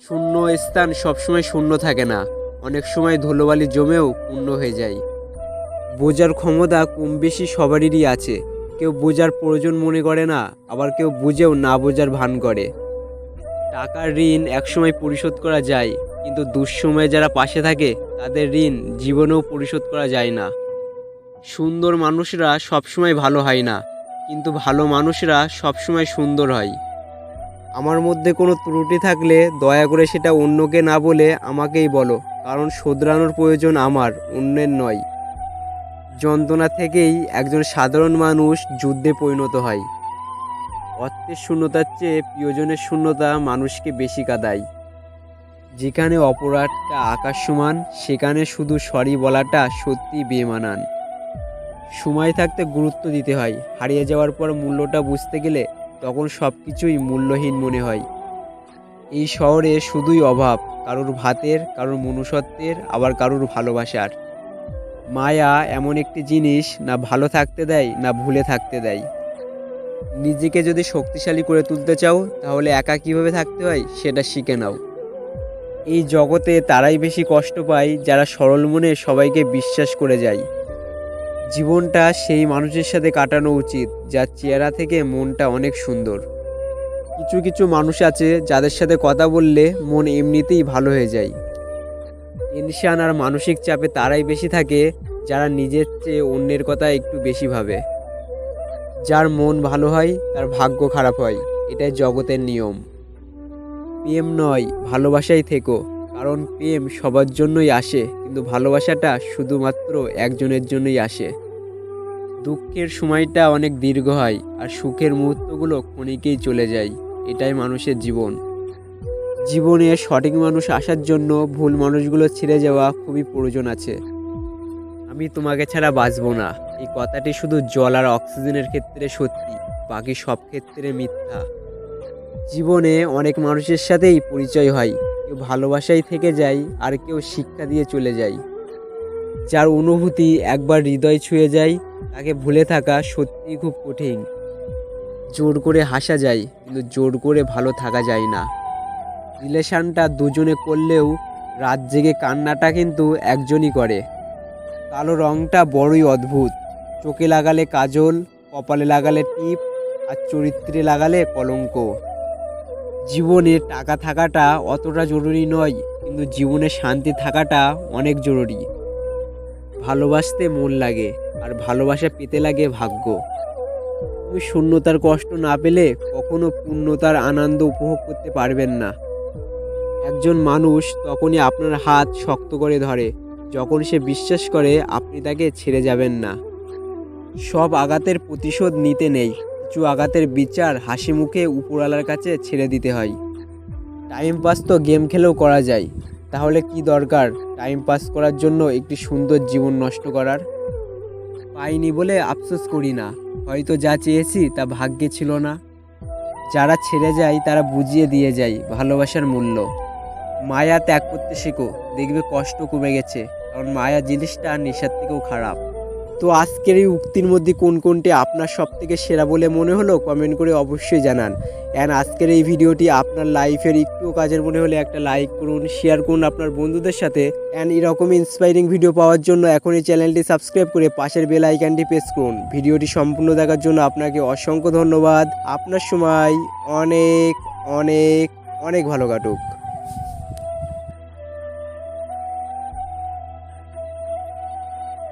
শূন্য স্থান সবসময় শূন্য থাকে না, অনেক সময় ধুলোবালি জমেও পূর্ণ হয়ে যায়। বোঝার ক্ষমতা কম বেশি সবারই আছে। কেউ বোঝার প্রয়োজন মনে করে না, আবার কেউ বুঝেও না বোঝার ভান করে। টাকার ঋণ একসময় পরিশোধ করা যায়, কিন্তু দুঃসময়ে যারা পাশে থাকে তাদের ঋণ জীবনেও পরিশোধ করা যায় না। সুন্দর মানুষরা সবসময় ভালো হয় না, কিন্তু ভালো মানুষরা সবসময় সুন্দর হয়। আমার মধ্যে কোনো ত্রুটি থাকলে দয়া করে সেটা অন্যকে না বলে আমাকেই বলো, কারণ শোধরানোর প্রয়োজন আমার, অন্যের নয়। যন্ত্রণা থেকেই একজন সাধারণ মানুষ যুদ্ধে পরিণত হয়। অর্থের শূন্যতার চেয়ে প্রিয়জনের শূন্যতা মানুষকে বেশি কাঁদায়। যেখানে অপরাধটা আকাশ সমান, সেখানে শুধু সরি বলাটা সত্যি বেমানান। সময় থাকতে গুরুত্ব দিতে হয়, হারিয়ে যাওয়ার পর মূল্যটা বুঝতে গেলে তখন সব কিছুই মূল্যহীন মনে হয়। এই শহরে শুধুই অভাব, কারোর ভাতের, কারোর মনুষ্যত্বের, আবার কারোর ভালোবাসার। মায়া এমন একটি জিনিস, না ভালো থাকতে দেয় না ভুলে থাকতে দেয়। নিজেকে যদি শক্তিশালী করে তুলতে চাও, তাহলে একা কীভাবে থাকতে হয় সেটা শিখে নাও। এই জগতে তারাই বেশি কষ্ট পায় যারা সরল মনে সবাইকে বিশ্বাস করে যায়। জীবনটা সেই মানুষের সাথে কাটানো উচিত যার চেহারা থেকে মনটা অনেক সুন্দর। কিছু কিছু মানুষ আছে যাদের সাথে কথা বললে মন এমনিতেই ভালো হয়ে যায়। টেনশন আর মানসিক চাপে তারাই বেশি থাকে যারা নিজের চেয়ে অন্যের কথা একটু বেশি ভাবে। যার মন ভালো হয় তার ভাগ্য খারাপ হয়, এটাই জগতের নিয়ম। প্রেম নয়, ভালোবাসাই থেকো, কারণ প্রেম সবার জন্যই আসে, কিন্তু ভালোবাসাটা শুধুমাত্র একজনের জন্যই আসে। দুঃখের সময়টা অনেক দীর্ঘ হয়, আর সুখের মুহূর্তগুলো ক্ষণিকেই চলে যায়। এটাই মানুষের জীবন। জীবনে সঠিক মানুষ আসার জন্য ভুল মানুষগুলো ছেড়ে যাওয়া খুবই প্রয়োজন আছে। আমি তোমাকে ছাড়া বাঁচবো না, এই কথাটি শুধু জল আর অক্সিজেনের ক্ষেত্রে সত্যি, বাকি সব ক্ষেত্রে মিথ্যা। জীবনে অনেক মানুষের সাথেই পরিচয় হয়, কেউ ভালোবাসায় থেকে যায় আর কেউ শিক্ষা দিয়ে চলে যায়। যার অনুভূতি একবার হৃদয় ছুঁয়ে যায় তাকে ভুলে থাকা সত্যিই খুব কঠিন। জোর করে হাসা যায়, কিন্তু জোর করে ভালো থাকা যায় না। রিলেশনটা দুজনে করলেও রাত জেগে কান্নাটা কিন্তু একজনই করে। কালো রঙটা বড়ই অদ্ভুত, চোখে লাগালে কাজল, কপালে লাগালে টিপ, আর চরিত্রে লাগালে কলঙ্ক। জীবনে টাকা থাকাটা অতটা জরুরি নয়, কিন্তু জীবনে শান্তি থাকাটা অনেক জরুরি। ভালোবাসতে মন লাগে, আর ভালোবাসা পেতে লাগে ভাগ্য। তুমি শূন্যতার কষ্ট না পেলে কখনো পূর্ণতার আনন্দ উপভোগ করতে পারবেন না। একজন মানুষ তখনই আপনার হাত শক্ত করে ধরে যখন সে বিশ্বাস করে আপনি তাকে ছেড়ে যাবেন না। সব আঘাতের প্রতিশোধ নিতে নেই, কিছু আঘাতের বিচার হাসি মুখে উপরওয়ালার কাছে ছেড়ে দিতে হয়। টাইম পাস তো গেম খেলেও করা যায়, তাহলে কি দরকার টাইম পাস করার জন্য একটি সুন্দর জীবন নষ্ট করার? পাইনি বলে আফসোস করি না, হয়তো যা চেয়েছি তা ভাগ্যে ছিল না। যারা ছেড়ে যায় তারা বুঝিয়ে দিয়ে যায় ভালোবাসার মূল্য। মায়া ত্যাগ করতে শেখো, দেখবে কষ্ট কমে গেছে, কারণ মায়া জিনিসটা নেশার থেকেও খারাপ। তো আজকের এই উক্তির মধ্যে কোন কোনটি আপনার সব থেকে সেরা বলে মনে হলো কমেন্ট করে অবশ্যই জানান। অ্যান্ড আজকের এই ভিডিওটি আপনার লাইফের একটুও কাজের মনে হলে একটা লাইক করুন, শেয়ার করুন আপনার বন্ধুদের সাথে। অ্যান্ড এরকম ইন্সপায়ারিং ভিডিও পাওয়ার জন্য এখনই চ্যানেলটি সাবস্ক্রাইব করে পাশের বেল আইকনটি প্রেস করুন। ভিডিওটি সম্পূর্ণ দেখার জন্য আপনাকে অসংখ্য ধন্যবাদ। আপনার সময় অনেক অনেক অনেক ভালো কাটুক।